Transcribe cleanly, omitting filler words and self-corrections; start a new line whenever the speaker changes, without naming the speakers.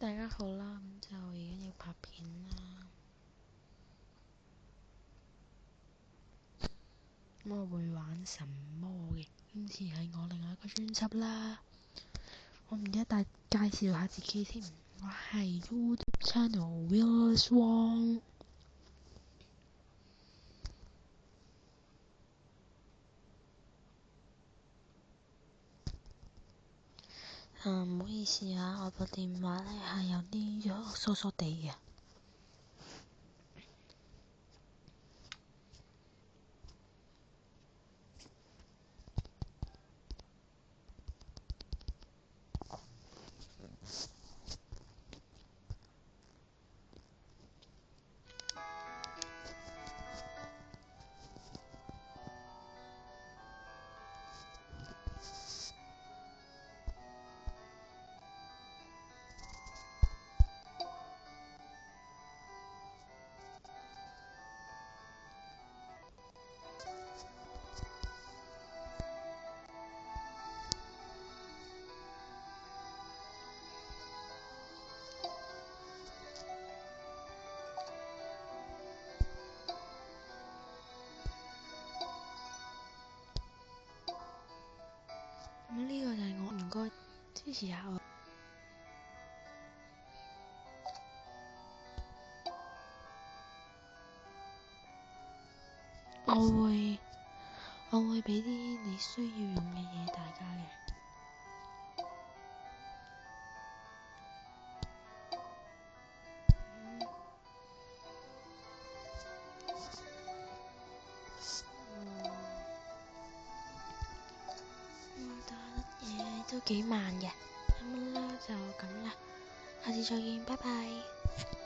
大家好啦，咁就而家要拍片啦。咁我會玩神魔嘅，今次係我另外一個專輯啦。我唔記得介紹下自己先，我係 YouTube Channel Willis Wong。唔好意思啊，我部電話呢係有啲疏疏地嘅。咁呢個就係我，唔該支持下我。我會俾啲你需要用嘅嘢大家嘅。我打得嘢都幾慢嘅，咁啦就咁啦，下次再見，拜拜。